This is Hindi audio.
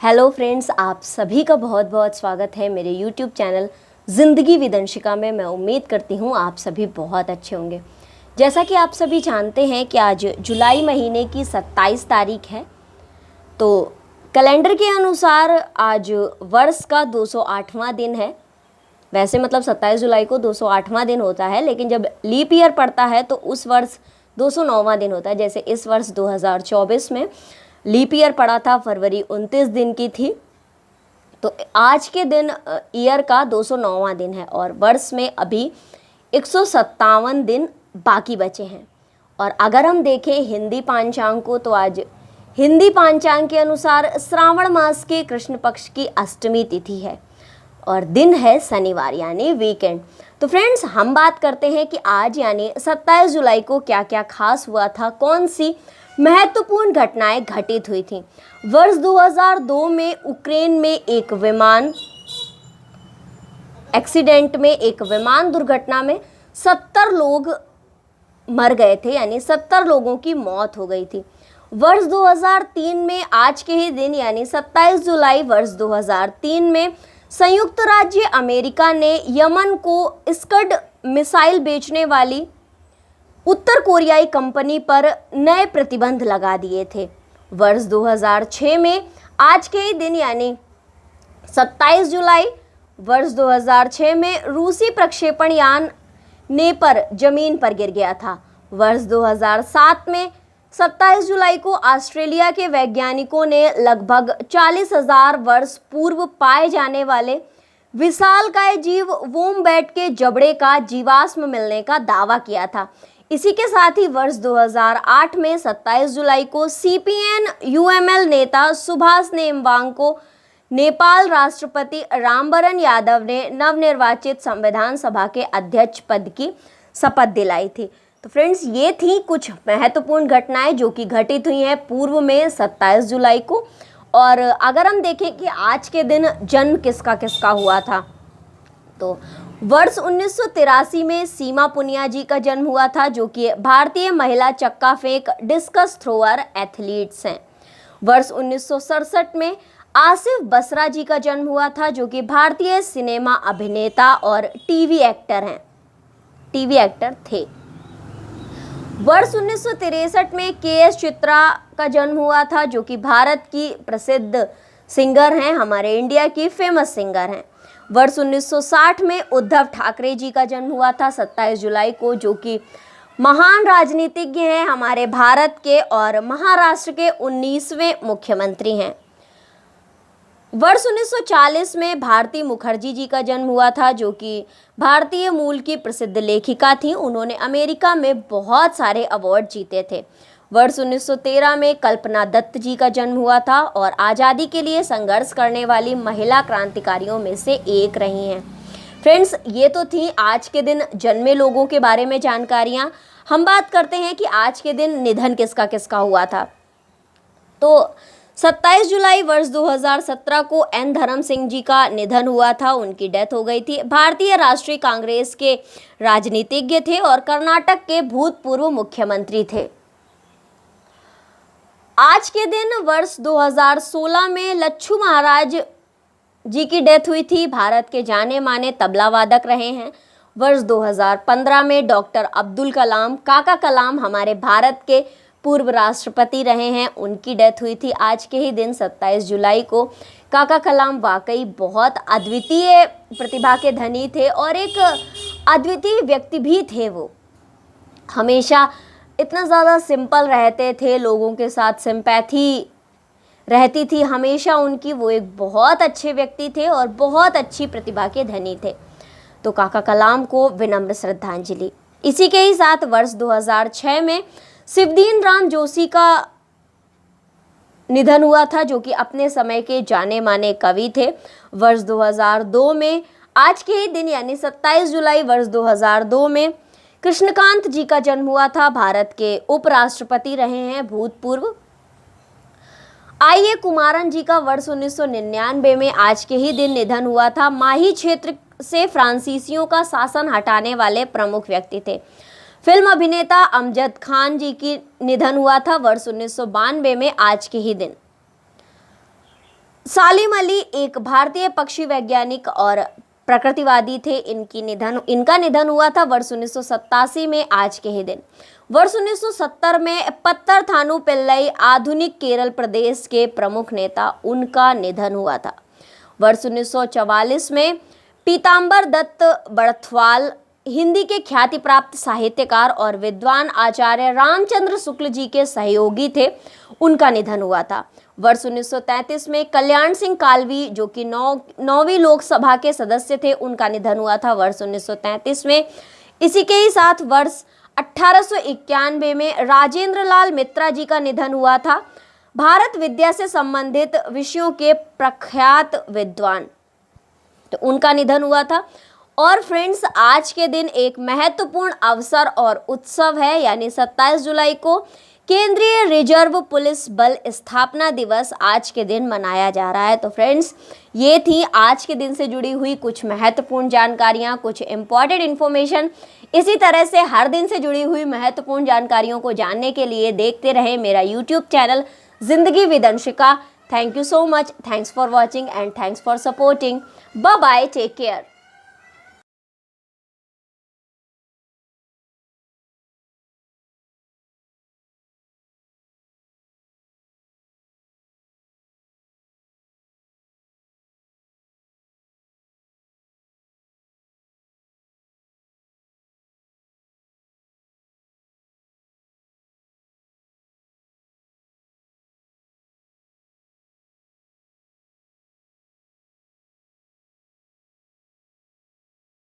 हेलो फ्रेंड्स, आप सभी का बहुत बहुत स्वागत है मेरे यूट्यूब चैनल ज़िंदगी विद अंशिका में। मैं उम्मीद करती हूँ आप सभी बहुत अच्छे होंगे। जैसा कि आप सभी जानते हैं कि आज जुलाई महीने की 27 तारीख है, तो कैलेंडर के अनुसार आज वर्ष का 208वां दिन है। वैसे मतलब 27 जुलाई को 208वां दिन होता है, लेकिन जब लीप ईयर पड़ता है तो उस वर्ष 209वां दिन होता है। जैसे इस वर्ष 2024 में लीप ईयर पड़ा था, फरवरी 29 दिन की थी, तो आज के दिन ईयर का 209वां दिन है और वर्ष में अभी 157 दिन बाकी बचे हैं। और अगर हम देखें हिंदी पांचांग को, तो आज हिंदी पांचांग के अनुसार श्रावण मास के कृष्ण पक्ष की अष्टमी तिथि है और दिन है शनिवार यानी वीकेंड। तो फ्रेंड्स, हम बात करते हैं कि आज यानी 27 जुलाई को क्या क्या खास हुआ था, कौन सी महत्वपूर्ण घटनाएं घटित हुई थी। वर्ष 2002 में यूक्रेन में एक विमान एक्सीडेंट में, एक विमान दुर्घटना में 70 लोग मर गए थे, यानी 70 लोगों की मौत हो गई थी। वर्ष 2003 में आज के ही दिन यानी 27 जुलाई वर्ष 2003 में संयुक्त राज्य अमेरिका ने यमन को स्कड मिसाइल बेचने वाली उत्तर कोरियाई कंपनी पर नए प्रतिबंध लगा दिए थे। वर्ष 2006 में आज के ही दिन यानी 27 जुलाई वर्ष 2006 में रूसी प्रक्षेपण यान नेपर जमीन पर गिर गया था। वर्ष 2007 में 27 जुलाई को ऑस्ट्रेलिया के वैज्ञानिकों ने लगभग 40,000 वर्ष पूर्व पाए जाने वाले विशालकाय जीव वोम्बैट के जबड़े का जीवाश्म मिलने का दावा किया था। इसी के साथ ही वर्ष 2008 में 27 जुलाई को सीपीएन यूएमएल नेता सुभाष नेमवांग को नेपाल राष्ट्रपति रामवरण यादव ने नवनिर्वाचित संविधान सभा के अध्यक्ष पद की शपथ दिलाई थी। तो फ्रेंड्स, ये थी कुछ महत्वपूर्ण घटनाएं जो कि घटित हुई हैं पूर्व में 27 जुलाई को। और अगर हम देखें कि आज के दिन जन्म किसका किसका हुआ था, तो वर्ष 1983 में सीमा पुनिया जी का जन्म हुआ था, जो कि भारतीय महिला चक्का फेंक डिस्कस थ्रोअर एथलीट्स हैं। वर्ष 1967 में आसिफ बसरा जी का जन्म हुआ था, जो कि भारतीय सिनेमा अभिनेता और टीवी एक्टर थे। वर्ष 1963 में के.एस. चित्रा का जन्म हुआ था, जो कि भारत की प्रसिद्ध सिंगर हैं, हमारे इंडिया की फेमस सिंगर हैं। वर्ष 1960 में उद्धव ठाकरे जी का जन्म हुआ था 27 जुलाई को, जो कि महान राजनीतिज्ञ हैं हमारे भारत के और महाराष्ट्र के 19वें मुख्यमंत्री हैं। वर्ष 1940 में भारती मुखर्जी जी का जन्म हुआ था, जो कि भारतीय मूल की प्रसिद्ध लेखिका थी। उन्होंने अमेरिका में बहुत सारे अवार्ड जीते थे। वर्ष 1913 में कल्पना दत्त जी का जन्म हुआ था और आज़ादी के लिए संघर्ष करने वाली महिला क्रांतिकारियों में से एक रही हैं। फ्रेंड्स, ये तो थी आज के दिन जन्मे लोगों के बारे में जानकारियाँ। हम बात करते हैं कि आज के दिन निधन किसका किसका हुआ था। तो 27 जुलाई वर्ष 2017 को एन धर्म सिंह जी का निधन हुआ था, उनकी डेथ हो गई थी। भारतीय राष्ट्रीय कांग्रेस के राजनीतिज्ञ थे और कर्नाटक के भूतपूर्व मुख्यमंत्री थे। आज के दिन वर्ष 2016 में लच्छू महाराज जी की डेथ हुई थी, भारत के जाने माने तबला वादक रहे हैं। वर्ष 2015 में डॉक्टर अब्दुल कलाम, काका कलाम, हमारे भारत के पूर्व राष्ट्रपति रहे हैं, उनकी डेथ हुई थी आज के ही दिन 27 जुलाई को। काका कलाम वाकई बहुत अद्वितीय प्रतिभा के धनी थे और एक अद्वितीय व्यक्ति भी थे। वो हमेशा इतना ज़्यादा सिंपल रहते थे, लोगों के साथ सिंपैथी रहती थी हमेशा उनकी। वो एक बहुत अच्छे व्यक्ति थे और बहुत अच्छी प्रतिभा के धनी थे। तो काका कलाम को विनम्र श्रद्धांजलि। इसी के ही साथ वर्ष 2006 में शिवदीन राम जोशी का निधन हुआ था, जो कि अपने समय के जाने माने कवि थे। वर्ष 2002 में आज के ही दिन यानी 27 जुलाई वर्ष 2002 में कृष्णकांत जी का जन्म हुआ था, भारत के उपराष्ट्रपति रहे हैं भूतपूर्व। आई.ए. कुमारन जी का वर्ष 1999 में आज के ही दिन निधन हुआ था। माही क्षेत्र से फ्रांसीसियों का शासन हटाने वाले प्रमुख व्यक्ति थे। फिल्म अभिनेता अमजद खान जी की निधन हुआ था वर्ष 1992 में आज के ही दिन। सालिम अली एक भारतीय पक्षी वैज्ञानिक और प्रकृतिवादी थे। इनका निधन हुआ था वर्ष 1987 में आज के ही दिन। वर्ष 1970 में पत्तर थानु पिल्लई आधुनिक केरल प्रदेश के प्रमुख नेता, उनका निधन हुआ था। वर्ष 1944 में पीताम्बर दत्त बड़थवाल हिंदी के ख्याति प्राप्त साहित्यकार और विद्वान आचार्य रामचंद्र शुक्ल जी के सहयोगी थे, उनका निधन हुआ था। वर्ष 1933 में कल्याण सिंह कालवी, जो कि 9वीं लोकसभा के सदस्य थे, उनका निधन हुआ था वर्ष 1933 में। इसी के ही साथ वर्ष 1891 में राजेंद्र लाल मित्रा जी का निधन हुआ था, भारत विद्या से संबंधित विषयों के प्रख्यात विद्वान, तो उनका निधन हुआ था। और फ्रेंड्स, आज के दिन एक महत्वपूर्ण अवसर और उत्सव है, यानी 27 जुलाई को केंद्रीय रिजर्व पुलिस बल स्थापना दिवस आज के दिन मनाया जा रहा है। तो फ्रेंड्स, ये थी आज के दिन से जुड़ी हुई कुछ महत्वपूर्ण जानकारियाँ, कुछ इम्पॉर्टेंट इन्फॉर्मेशन। इसी तरह से हर दिन से जुड़ी हुई महत्वपूर्ण जानकारियों को जानने के लिए देखते रहें मेरा यूट्यूब चैनल जिंदगी with Anshika. Thank you so much, thanks for watching and thanks for supporting. Bye bye, take care.